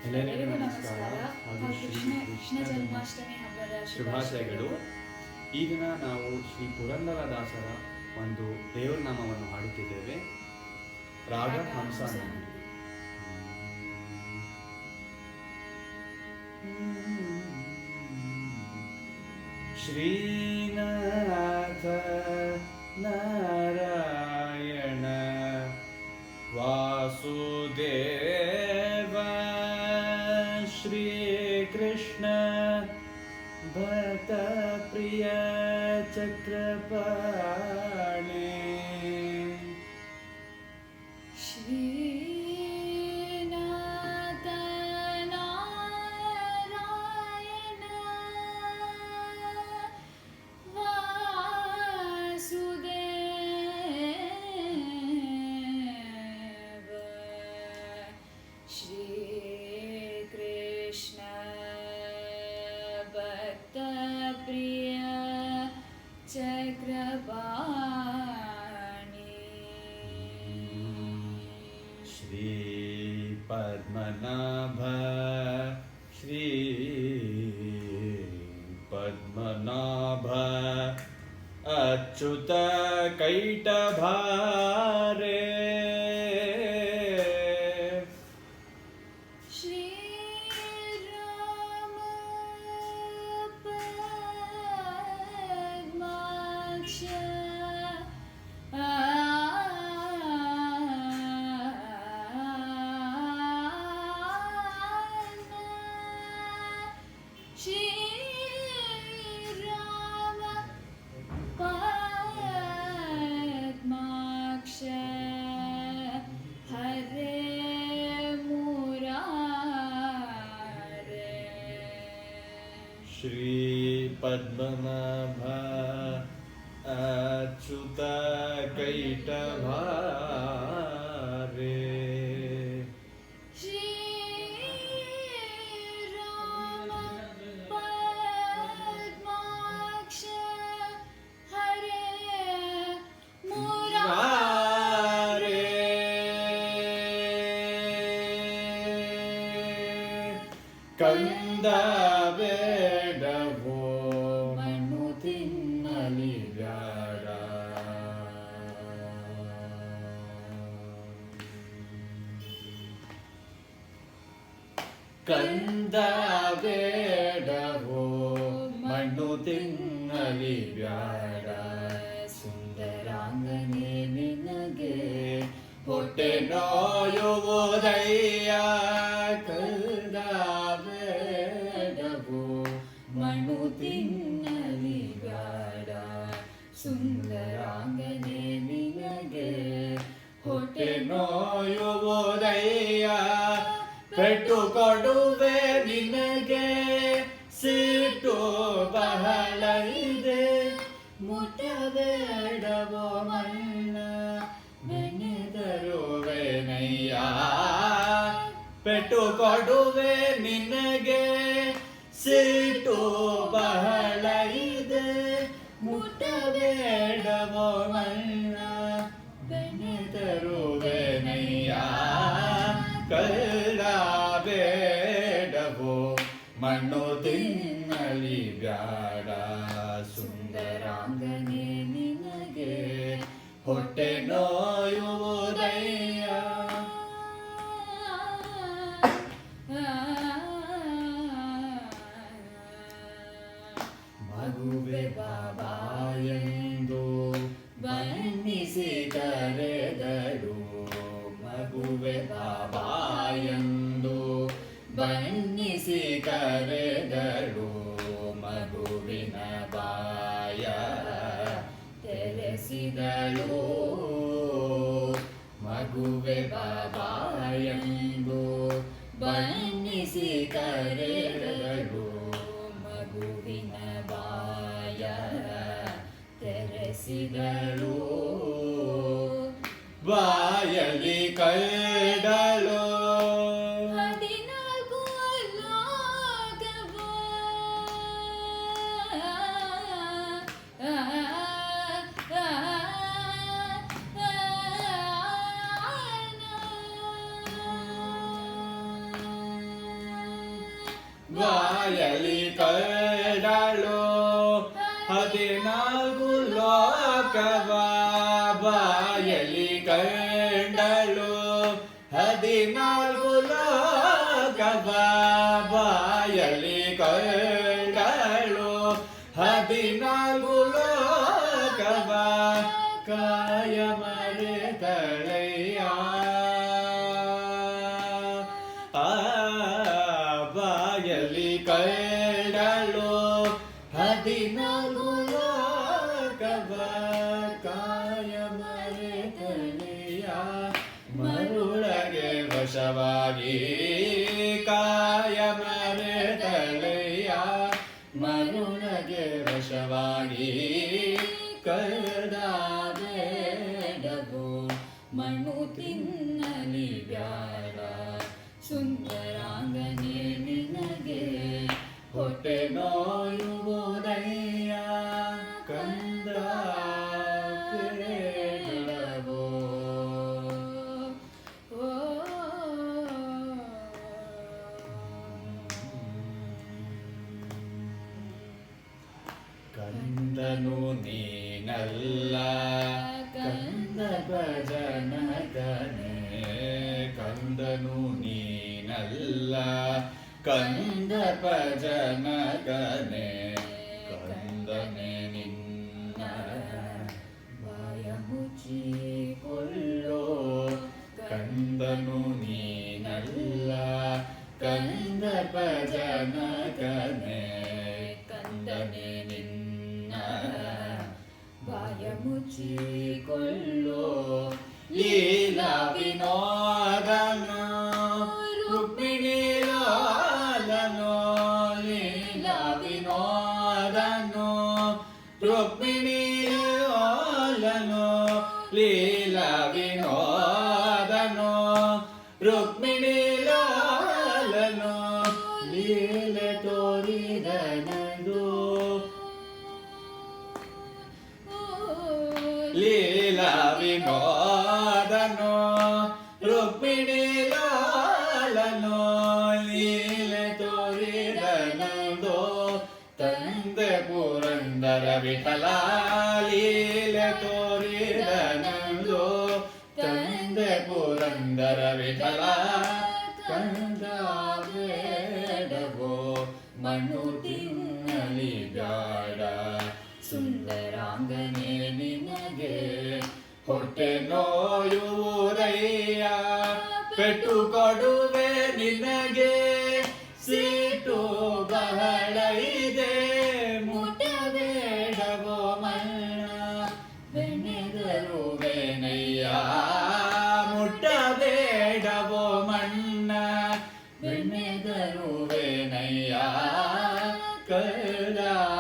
ಎಲ್ಲರಿಗೂ ನಮಸ್ಕಾರ ಹಾಗೂ ಕೃಷ್ಣ ಜನ್ಮಾಷ್ಟಮಿ ಹಬ್ಬದ ಶುಭಾಶಯಗಳು. ಈ ದಿನ ನಾವು ಶ್ರೀ ಪುರಂದರದಾಸರ ಒಂದು ದೇವರ ನಾಮವನ್ನು ಹಾಡುತ್ತಿದ್ದೇವೆ. ರಾಗ ಹಂಸಾನಂದಿ. ಶ್ರೀನಾಥ ನಾರಾಯಣ ವಾಸುದೇವ ಶ್ರೀ ಕೃಷ್ಣ ಭಕ್ತ ಪ್ರಿಯ ಚಕ್ರಪಾಣಿ ಶ್ರೀನಾಥ ನಾರಾಯಣ ವಾಸುದೇವ ಶ್ರೀ ಕೃಷ್ಣ ಭಕ್ತ ಪ್ರಿಯ ಚಕ್ರಪಾಣಿ ಶ್ರೀ ಪದ್ಮನಾಭ ಶ್ರೀ ಪದ್ಮನಾಭ ಅಚ್ಯುತ ಕೈಟಭಾರೆ ಶ್ರೀರಾಮ ಪದ್ಮಾಕ್ಷ ಶ್ರೀರಾಮ ಪದ್ಮಾಕ್ಷ ಹರೇ ಮುರಾರೇ ಶ್ರೀ ಪದ್ಮನಾಭ ಅಚ್ಯುತ ಕೈಟಭಾರೆ ಶ್ರೀರಾಮ ಪದ್ಮಾಕ್ಷ ಹರೇ ಮುರಾರೇ ಕಂದ ಬೇಡವೋ ಮಣ್ಣು ತಿನ್ನಲಿ ಬ್ಯಾಡ ಕಂದ ಬೇಡವೋ ಮಣ್ಣು ತಿನ್ನಲಿ ಬ್ಯಾಡ ಸುಂದರಾಂಗನೆ ನಿನಗೆ ಹೊಟ್ಟೆ ನೋಯುವುದಯ್ಯ ಕಂದ ಬೇಡವೋ ಮಣ್ಣು ತಿನ್ನಲಿ ಬ್ಯಾಡ ಸುಂದರಾಂಗನೆ ನಿನಗೆ ಹೊಟ್ಟೆ ನೋಯುವುದಯ್ಯ ಪೆಟ್ಟು ಕೊಡುವೆ ನಿನಗೆ ಸಿಟ್ಟು ಬಹಳ ಇದೆ ಮುಟ್ಟಬೇಡವೋ ಮಣ್ಣ ಬೆನೆದರುವೆನಯ್ಯ ಪೆಟ್ಟು ಕೊಡುವೆ ನಿನಗೆ ಸಿಟ್ಟು ಬಹಳ ಇದೆ ಮುಟ್ಟಬೇಡವೋ ಮಣ್ಣ ಬೆನೆದರುವೆನಯ್ಯ ಬೇಡವೋ ಮಣ್ಣು ತಿನ್ನಲಿ ಬ್ಯಾಡ ಸುಂದರಾಂಗನೆ ನಿನಗೆ ಹೊಟ್ಟೆ ನೋಯುವುದಯ್ಯ ಮಗುವೆ ಬಾಬಾ ಎಂದು ಬನ್ನಿಸಿ ಕರೆದಳು ಮಗುವೆ ಬಾಬಾ ಎಂದು ಬನ್ನಿಸಿ ಕರೆದಳು ಮಗುವಿನ ಬಾಯ ತೆರೆಸಿದಳು ಮಗುವೆ ಬಾಬಾ ಎಂದು ಬನ್ನಿಸಿ ಕರೆದಳು ಮಗುವಿನ ಬಾಯ ತೆರೆಸಿದಳು ಬಾಯಲ್ಲಿ ಕೈಡಳು ಹದಿನಾಲ್ಕು ಲೋಕವ ಬಾಯಲಿ ಕರಡಳು 14 ಲೋಕವ ಬಾಯಲಿ ಕಂಡಳು 14 ಲೋಕವ ಬಾಯಲಿ ಕಂಡಳು 14 ಲೋಕವ ಕಾಯ ಮರೆತಳೆಯ ಬಾಯಲಿ ಕಂಡಳು 14 ಲೋಕವ ಕಾಯ ಮರೆತಳೆಯ ಮರುಳಗೆ ವಶವಾಗಿ ಕಾಯ ಮರೆತಳೆಯ ಮರುಳಗೆ ವಶವಾಗಿ ಕರೆದಾಬೇಡವು ಮಣ್ಣು ತಿನ್ನಲಿ ಬ್ಯಾಡ ಸುಂದರಾಂಗನೆ ನಿನಗೆ ಹೊಟ್ಟೆ ನೋಯುವುದಯ್ಯ ಕಂದ ಬೇಡವೋ. ಓ ಕಂದನು ನೀನಲ್ಲ ಕಂದ ಭಜನಗನೆ ಕಂದನು ನೀನಲ್ಲ ಕಂದ ಭಜನಗನೆ ಕಂದನೆ ನಿನ್ನ ಬಾಯ ಮುಚ್ಚಿ ಕೊಳ್ಳೋ ಕಂದನು ನೀನಲ್ಲ ಕಂದ ಭಜನಗನೆ ಕಂದನೆ ನಿನ್ನ ಬಾಯ ಮುಚ್ಚಿಕೊಳ್ಳೋ ಲೀಲಾ ವಿನೋದನು ರುಕ್ಮಿಣಿ ಲಾಲನು ಲೀಲಾ ವಿನೋದನು ರುಕ್ಮಿಣಿ ಲಾಲನು ಲೀಲಾ ವಿನೋದನು ರುಕ್ಮಿಣಿ ಲಾಲನು ಲೀಲೆ ತೋರಿದನದು ಲೀಲಾ ವಿನೋದನು ರುಕ್ಮಿಣಿ ಲಾಲನು ಲೀಲೆ ತೋರಿದನದು ತಂದೆ ಪುರಂದರ ವಿಠಲ ಲೀಲೆ ತೋರಿದನದು ತಂದೆ ಪುರಂದರ ವಿಠಲ ಕಂದ ಬೇಡವೋ ಮಣ್ಣು ತಿನ್ನಲಿ ಬ್ಯಾಡ ಸುಂದರಾಂಗನೆ ನಿನಗೆ ಹೊಟ್ಟೆ ನೋಯುವುದಯ್ಯ ಪೆಟ್ಟು ಕೊಡುವೆ ನಿನಗೆ ಸೀಟು ಬಹಳ ಇದೆ ಮುಟ್ಟಬೇಡವೋ ಮಣ್ಣ ಬೆಣ್ಣೆದರುವೆನಯ್ಯ ಮುಟ್ಟಬೇಡವೋ ಮಣ್ಣ ಬೆಣ್ಣೆದರುವೆನಯ್ಯ ಕೈಲಾಬೇಡವೋ